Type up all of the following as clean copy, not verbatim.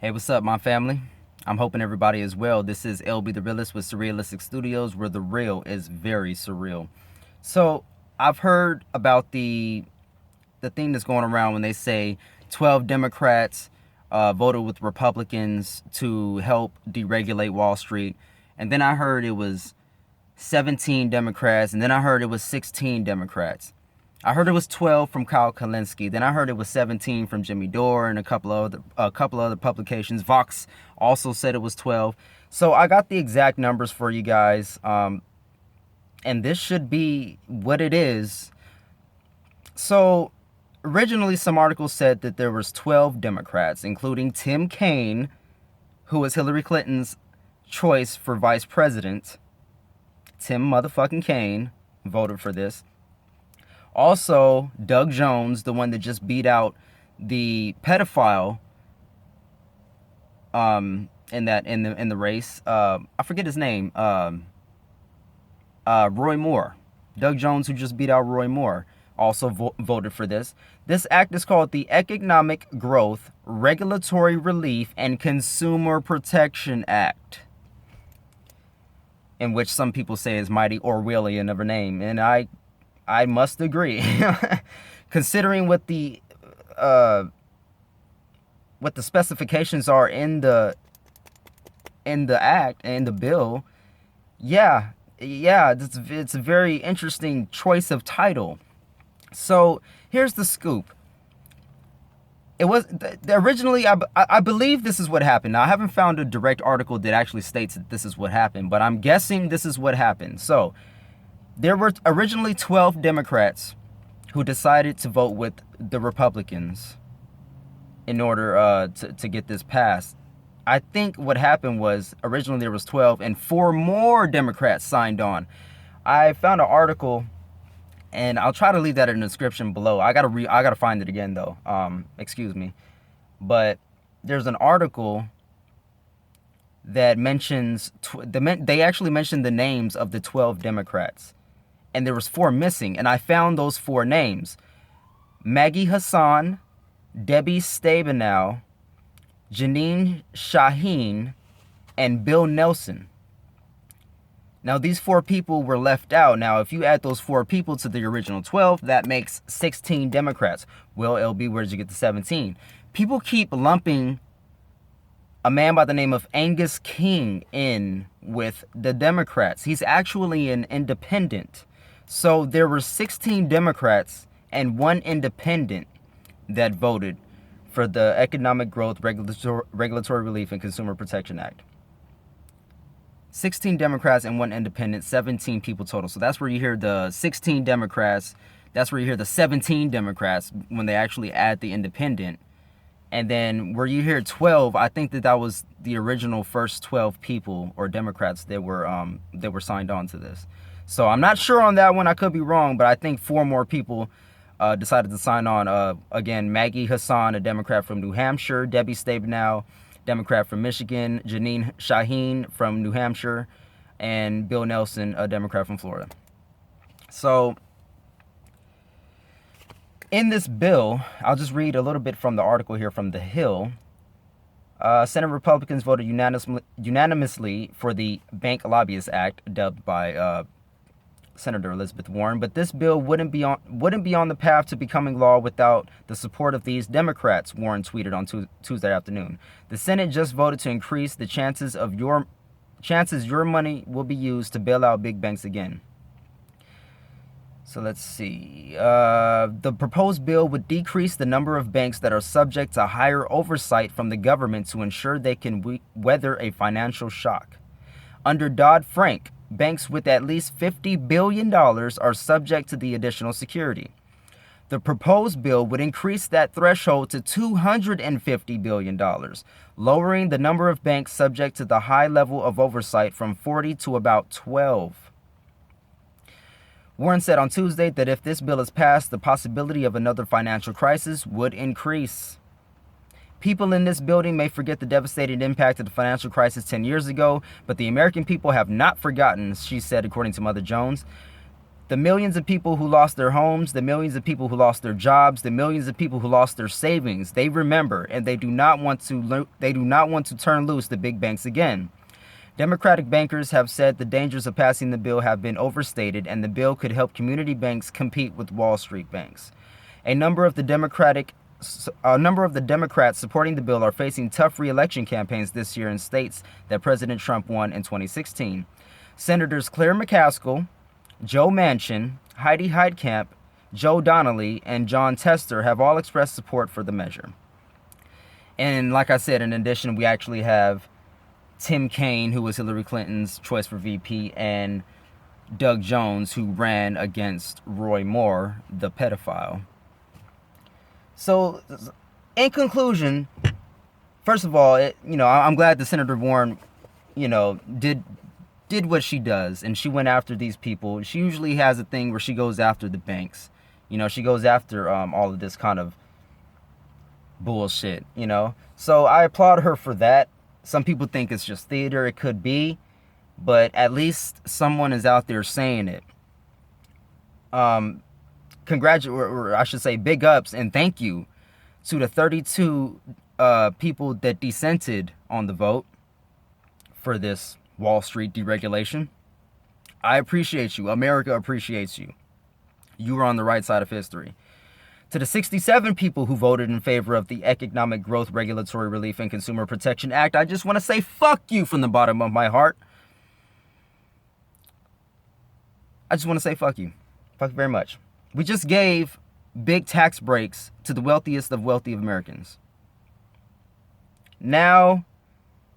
Hey, what's up, my family? I'm hoping everybody is well. This is LBThaRealist with Surrealistic Studios, where the real is very surreal. So, I've heard about the thing that's going around when they say 12 Democrats voted with Republicans to help deregulate Wall Street, and then I heard it was 17 Democrats, and then I heard it was 16 Democrats. I heard it was 12 from Kyle Kalinske. Then I heard it was 17 from Jimmy Dore and a couple of other publications. Vox also said it was 12. So I got the exact numbers for you guys, and this should be what it is. So originally, some articles said that there was 12 Democrats, including Tim Kaine, who was Hillary Clinton's choice for vice president. Tim motherfucking Kaine voted for this. Also, Doug Jones, the one that just beat out the pedophile in the race. I forget his name. Roy Moore. Doug Jones, who just beat out Roy Moore, also voted for this. This act is called the Economic Growth, Regulatory Relief, and Consumer Protection Act, in which some people say is mighty Orwellian of a name, and I must agree. Considering what the specifications are in the act and the bill, yeah, it's a very interesting choice of title. So here's the scoop. It was originally, I believe this is what happened. Now, I haven't found a direct article that actually states that this is what happened, but I'm guessing this is what happened. So there were originally 12 Democrats who decided to vote with the Republicans in order to get this passed. I think what happened was originally there was 12 and 4 more Democrats signed on. I found an article, and I'll try to leave that in the description below. I gotta find it again though. Excuse me, but there's an article that mentions they actually mentioned the names of the 12 Democrats. And there was 4 missing, and I found those 4 names: Maggie Hassan, Debbie Stabenow, Jeanine Shaheen, and Bill Nelson. Now, these 4 people were left out. Now, if you add those 4 people to the original 12, that makes 16 Democrats. Well, LB, where did you get the 17? People keep lumping a man by the name of Angus King in with the Democrats. He's actually an independent. So there were 16 Democrats and 1 independent that voted for the Economic Growth, Regulatory Relief, and Consumer Protection Act. 16 Democrats and 1 independent, 17 people total. So that's where you hear the 16 Democrats. That's where you hear the 17 Democrats when they actually add the independent. And then where you hear 12, I think that was the original first 12 people or Democrats that were signed on to this. So I'm not sure on that one. I could be wrong, but I think 4 more people decided to sign on. Again, Maggie Hassan, a Democrat from New Hampshire; Debbie Stabenow, Democrat from Michigan; Jeanine Shaheen from New Hampshire; and Bill Nelson, a Democrat from Florida. So in this bill, I'll just read a little bit from the article here from The Hill. Senate Republicans voted unanimously for the Bank Lobbyist Act, dubbed by Senator Elizabeth Warren, but this bill wouldn't be on the path to becoming law without the support of these Democrats, Warren tweeted on Tuesday afternoon. The Senate just voted to increase the chances your money will be used to bail out big banks again. So let's see. The proposed bill would decrease the number of banks that are subject to higher oversight from the government to ensure they can weather a financial shock. Under Dodd-Frank, banks with at least $50 billion are subject to the additional security. The proposed bill would increase that threshold to $250 billion, lowering the number of banks subject to the high level of oversight from 40 to about 12. Warren said on Tuesday that if this bill is passed, the possibility of another financial crisis would increase. People in this building may forget the devastating impact of the financial crisis 10 years ago, but the American people have not forgotten, she said, according to Mother Jones. The millions of people who lost their homes, the millions of people who lost their jobs, the millions of people who lost their savings, they remember, and they do not want to turn loose the big banks again. Democratic bankers have said the dangers of passing the bill have been overstated, and the bill could help community banks compete with Wall Street banks. A number of the Democrats supporting the bill are facing tough re-election campaigns this year in states that President Trump won in 2016. Senators Claire McCaskill, Joe Manchin, Heidi Heitkamp, Joe Donnelly, and John Tester have all expressed support for the measure. And like I said, in addition, we actually have Tim Kaine, who was Hillary Clinton's choice for VP, and Doug Jones, who ran against Roy Moore, the pedophile. So, in conclusion, first of all, I'm glad that Senator Warren, did what she does, and she went after these people. She usually has a thing where she goes after the banks. She goes after all of this kind of bullshit, So I applaud her for that. Some people think it's just theater. It could be, but at least someone is out there saying it. Or I should say big ups and thank you to the 32 people that dissented on the vote for this Wall Street deregulation. I appreciate you. America appreciates you. You were on the right side of history. To the 67 people who voted in favor of the Economic Growth, Regulatory Relief, and Consumer Protection Act, I just want to say fuck you from the bottom of my heart. I just want to say fuck you. Fuck you very much. We just gave big tax breaks to the wealthiest of wealthy Americans. Now,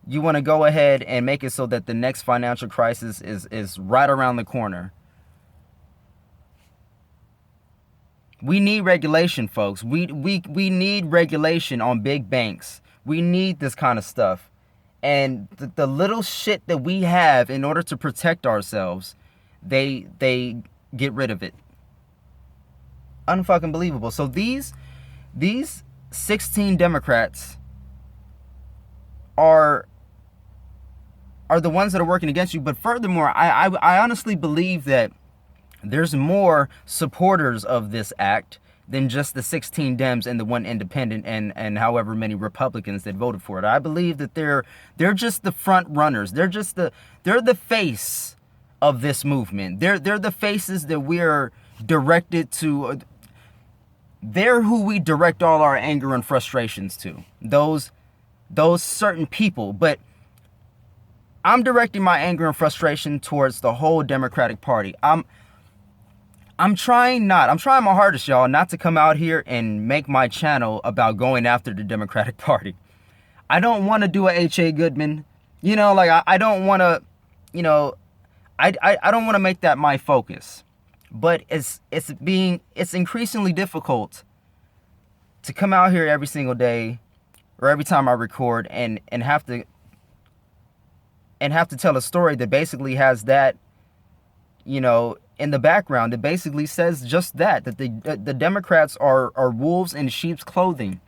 you want to go ahead and make it so that the next financial crisis is right around the corner. We need regulation, folks. We need regulation on big banks. We need this kind of stuff. And the little shit that we have in order to protect ourselves, they get rid of it. Unfucking believable. So these 16 Democrats are the ones that are working against you. But furthermore, I honestly believe that there's more supporters of this act than just the 16 Dems and the one independent and however many Republicans that voted for it. I believe that they're just the front runners. They're the face of this movement. They're the faces that we're directed to. They're who we direct all our anger and frustrations to. Those certain people. But I'm directing my anger and frustration towards the whole Democratic Party. I'm trying my hardest, y'all, not to come out here and make my channel about going after the Democratic Party. I don't want to do a H.A. Goodman. I don't want to, I don't want to make that my focus. But it's increasingly difficult to come out here every single day or every time I record and have to tell a story that basically has that, in the background. It basically says just that the Democrats are wolves in sheep's clothing.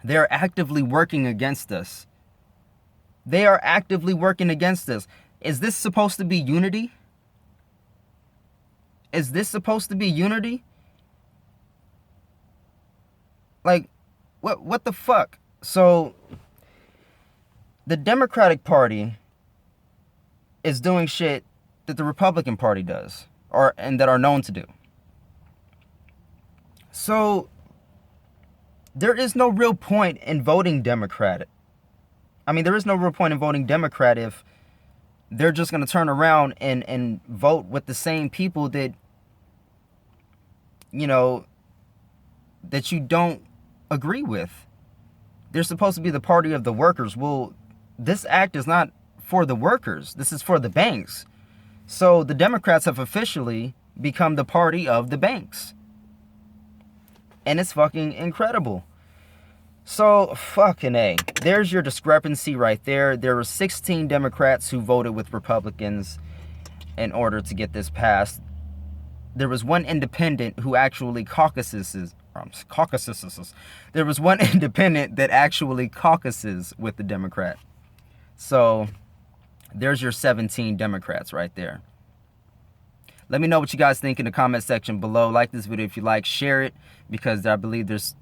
They're actively working against us. They are actively working against us. Is this supposed to be unity? Is this supposed to be unity? Like, what the fuck? So, the Democratic Party is doing shit that the Republican Party does, and that are known to do. So, there is no real point in voting Democrat. There is no real point in voting Democrat if they're just going to turn around and vote with the same people that, that you don't agree with. They're supposed to be the party of the workers. Well, this act is not for the workers. This is for the banks. So the Democrats have officially become the party of the banks. And it's fucking incredible. So, fucking A. There's your discrepancy right there. There were 16 Democrats who voted with Republicans in order to get this passed. There was one independent who actually caucuses. There was one independent that actually caucuses with the Democrat. So, there's your 17 Democrats right there. Let me know what you guys think in the comment section below. Like this video if you like. Share it, because I believe there's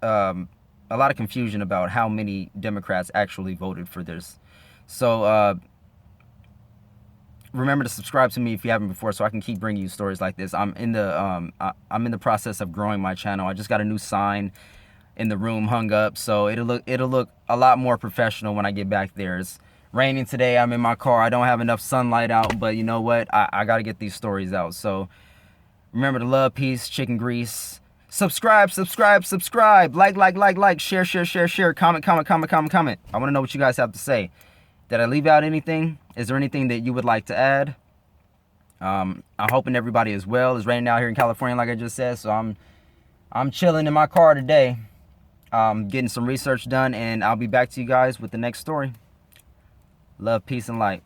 a lot of confusion about how many Democrats actually voted for this. So remember to subscribe to me if you haven't before, so I can keep bringing you stories like this. I'm in the process of growing my channel. I just got a new sign in the room hung up, so it'll look a lot more professional when I get back there. It's raining today. I'm in my car. I don't have enough sunlight out, but you know what? I got to get these stories out. So remember to love, peace, chicken grease. Subscribe, subscribe, subscribe. Like, share, share, share, share. Comment, comment, comment, comment, comment. I want to know what you guys have to say. Did I leave out anything? Is there anything that you would like to add? I'm hoping everybody is well. It's raining out here in California, like I just said, so I'm chilling in my car today, getting some research done, and I'll be back to you guys with the next story. Love, peace, and light.